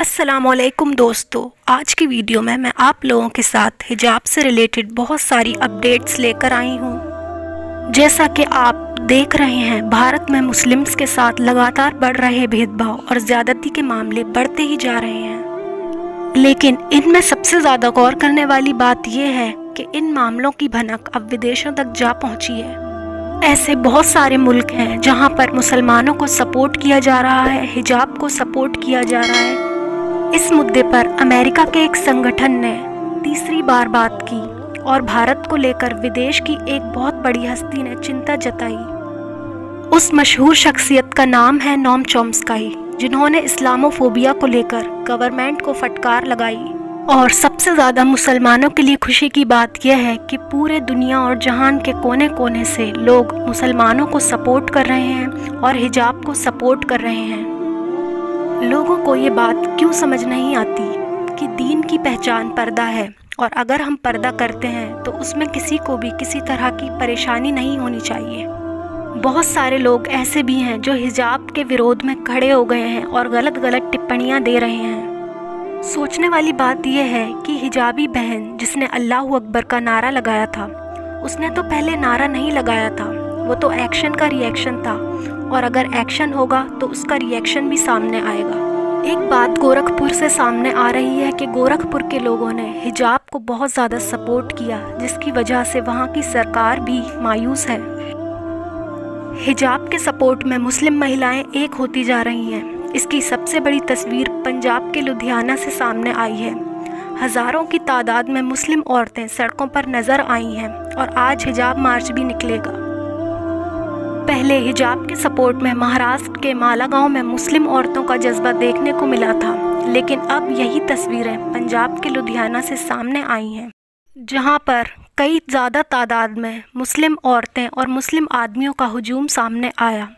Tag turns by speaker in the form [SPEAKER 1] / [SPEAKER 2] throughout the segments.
[SPEAKER 1] अस्सलाम वालेकुम दोस्तों, आज की वीडियो में मैं आप लोगों के साथ हिजाब से रिलेटेड बहुत सारी अपडेट्स लेकर आई हूँ। जैसा कि आप देख रहे हैं, भारत में मुस्लिम्स के साथ लगातार बढ़ रहे भेदभाव और ज़्यादती के मामले बढ़ते ही जा रहे हैं। लेकिन इनमें सबसे ज़्यादा गौर करने वाली बात यह है कि इन मामलों की भनक अब विदेशों तक जा पहुँची है। ऐसे बहुत सारे मुल्क हैं जहां पर मुसलमानों को सपोर्ट किया जा रहा है, हिजाब को सपोर्ट किया जा रहा है। इस मुद्दे पर अमेरिका के एक संगठन ने तीसरी बार बात की और भारत को लेकर विदेश की एक बहुत बड़ी हस्ती ने चिंता जताई। उस मशहूर शख्सियत का नाम है नोम चॉम्स्की, जिन्होंने इस्लामोफोबिया को लेकर गवर्नमेंट को फटकार लगाई। और सबसे ज़्यादा मुसलमानों के लिए खुशी की बात यह है कि पूरे दुनिया और जहान के कोने कोने से लोग मुसलमानों को सपोर्ट कर रहे हैं और हिजाब को सपोर्ट कर रहे हैं। लोगों को ये बात क्यों समझ नहीं आती कि दीन की पहचान पर्दा है, और अगर हम पर्दा करते हैं तो उसमें किसी को भी किसी तरह की परेशानी नहीं होनी चाहिए। बहुत सारे लोग ऐसे भी हैं जो हिजाब के विरोध में खड़े हो गए हैं और गलत गलत टिप्पणियां दे रहे हैं। सोचने वाली बात यह है कि हिजाबी बहन जिसने अल्लाहू अकबर का नारा लगाया था, उसने तो पहले नारा नहीं लगाया था, वो तो एक्शन का रिएक्शन था, और अगर एक्शन होगा तो उसका रिएक्शन भी सामने आएगा। एक बात गोरखपुर से सामने आ रही है कि गोरखपुर के लोगों ने हिजाब को बहुत ज़्यादा सपोर्ट किया, जिसकी वजह से वहाँ की सरकार भी मायूस है। हिजाब के सपोर्ट में मुस्लिम महिलाएं एक होती जा रही हैं। इसकी सबसे बड़ी तस्वीर पंजाब के लुधियाना से सामने आई है। हज़ारों की तादाद में मुस्लिम औरतें सड़कों पर नज़र आई हैं और आज हिजाब मार्च भी निकलेगा। पहले हिजाब के सपोर्ट में महाराष्ट्र के मालागांव में मुस्लिम औरतों का जज्बा देखने को मिला था, लेकिन अब यही तस्वीरें पंजाब के लुधियाना से सामने आई हैं, जहां पर कई ज़्यादा तादाद में मुस्लिम औरतें और मुस्लिम आदमियों का हुजूम सामने आया।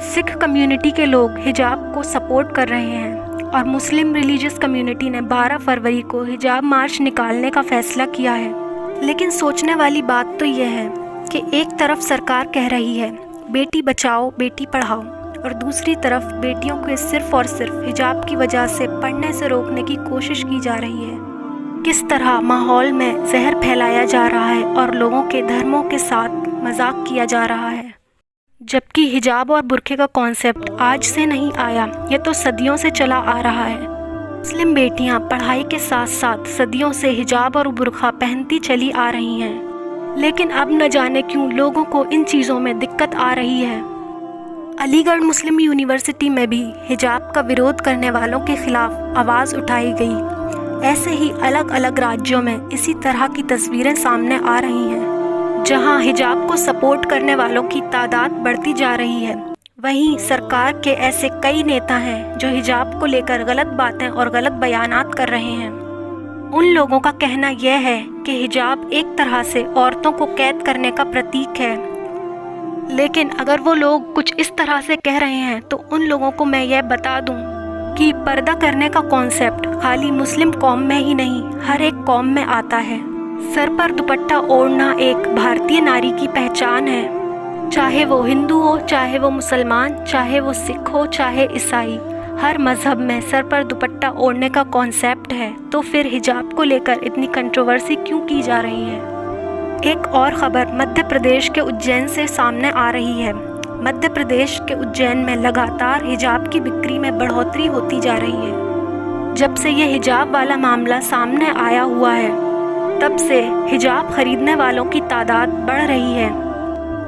[SPEAKER 1] सिख कम्युनिटी के लोग हिजाब को सपोर्ट कर रहे हैं और मुस्लिम रिलीजियस कम्युनिटी ने 12 फरवरी को हिजाब मार्च निकालने का फैसला किया है। लेकिन सोचने वाली बात तो यह है कि एक तरफ सरकार कह रही है बेटी बचाओ बेटी पढ़ाओ, और दूसरी तरफ बेटियों को सिर्फ और सिर्फ हिजाब की वजह से पढ़ने से रोकने की कोशिश की जा रही है। किस तरह माहौल में जहर फैलाया जा रहा है और लोगों के धर्मों के साथ मजाक किया जा रहा है। जबकि हिजाब और बुर्के का कॉन्सेप्ट आज से नहीं आया, यह तो सदियों से चला आ रहा है। मुस्लिम बेटियां पढ़ाई के साथ साथ सदियों से हिजाब और बुर्का पहनती चली आ रही हैं, लेकिन अब न जाने क्यों लोगों को इन चीज़ों में दिक्कत आ रही है। अलीगढ़ मुस्लिम यूनिवर्सिटी में भी हिजाब का विरोध करने वालों के खिलाफ आवाज़ उठाई गई। ऐसे ही अलग अलग राज्यों में इसी तरह की तस्वीरें सामने आ रही हैं, जहां हिजाब को सपोर्ट करने वालों की तादाद बढ़ती जा रही है। वहीं सरकार के ऐसे कई नेता हैं जो हिजाब को लेकर गलत बातें और गलत बयानात कर रहे हैं। उन लोगों का कहना यह है कि हिजाब एक तरह से औरतों को कैद करने का प्रतीक है, लेकिन अगर वो लोग कुछ इस तरह से कह रहे हैं तो उन लोगों को मैं यह बता दूं कि पर्दा करने का कॉन्सेप्ट खाली मुस्लिम कौम में ही नहीं, हर एक कौम में आता है। सर पर दुपट्टा ओढ़ना एक भारतीय नारी की पहचान है। चाहे वो हिंदू हो, चाहे वो मुसलमान, चाहे वो सिख हो, चाहे ईसाई, हर मजहब में सर पर दुपट्टा ओढ़ने का कॉन्सेप्ट है। तो फिर हिजाब को लेकर इतनी कंट्रोवर्सी क्यों की जा रही है? एक और ख़बर मध्य प्रदेश के उज्जैन से सामने आ रही है। मध्य प्रदेश के उज्जैन में लगातार हिजाब की बिक्री में बढ़ोतरी होती जा रही है। जब से ये हिजाब वाला मामला सामने आया हुआ है, तब से हिजाब खरीदने वालों की तादाद बढ़ रही है।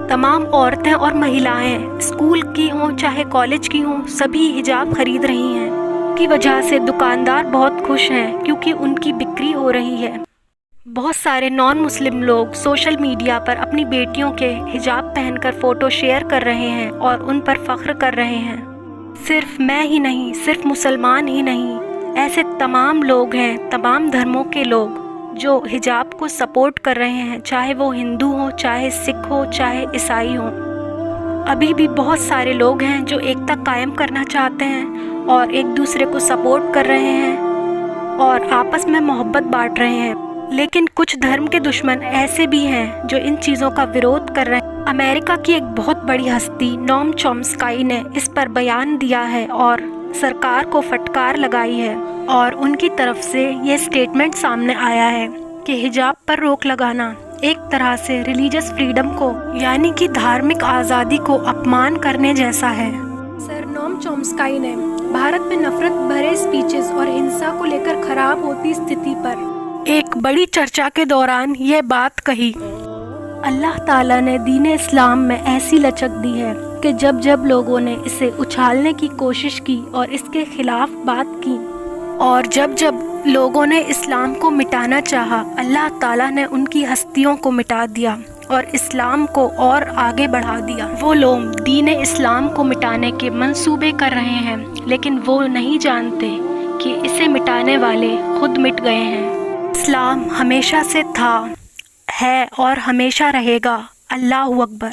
[SPEAKER 1] तमाम औरतें और महिलाएं, स्कूल की हों चाहे कॉलेज की हों, सभी हिजाब खरीद रही हैं। की वजह से दुकानदार बहुत खुश हैं क्योंकि उनकी बिक्री हो रही है। बहुत सारे नॉन मुस्लिम लोग सोशल मीडिया पर अपनी बेटियों के हिजाब पहनकर फ़ोटो शेयर कर रहे हैं और उन पर फ़ख्र कर रहे हैं। सिर्फ मैं ही नहीं, सिर्फ मुसलमान ही नहीं, ऐसे तमाम लोग हैं, तमाम धर्मों के लोग जो हिजाब को सपोर्ट कर रहे हैं, चाहे वो हिंदू हो, चाहे सिख हो, चाहे ईसाई हो। अभी भी बहुत सारे लोग हैं जो एकता कायम करना चाहते हैं और एक दूसरे को सपोर्ट कर रहे हैं और आपस में मोहब्बत बांट रहे हैं। लेकिन कुछ धर्म के दुश्मन ऐसे भी हैं जो इन चीज़ों का विरोध कर रहे हैं। अमेरिका की एक बहुत बड़ी हस्ती नोम चॉम्स्की ने इस पर बयान दिया है और سرکار کو فٹکار لگائی ہے اور ان کی طرف سے یہ سٹیٹمنٹ سامنے آیا ہے کہ حجاب پر روک لگانا ایک طرح سے ریلیجس فریڈم کو یعنی کہ دھارمک آزادی کو اپمان کرنے جیسا ہے۔ سر نوم چومسکائی نے بھارت میں نفرت بھرے اسپیچز اور ہنسا کو لے کر خراب ہوتی استھتی پر ایک بڑی چرچا کے دوران یہ بات کہی۔ اللہ تعالیٰ نے دین اسلام میں ایسی لچک دی ہے کہ جب جب لوگوں نے اسے اچھالنے کی کوشش کی اور اس کے خلاف بات کی اور جب جب لوگوں نے اسلام کو مٹانا چاہا، اللہ تعالیٰ نے ان کی ہستیوں کو مٹا دیا اور اسلام کو اور آگے بڑھا دیا۔ وہ لوگ دین اسلام کو مٹانے کے منصوبے کر رہے ہیں لیکن وہ نہیں جانتے کہ اسے مٹانے والے خود مٹ گئے ہیں۔ اسلام ہمیشہ سے تھا، ہے اور ہمیشہ رہے گا۔ اللہ اکبر۔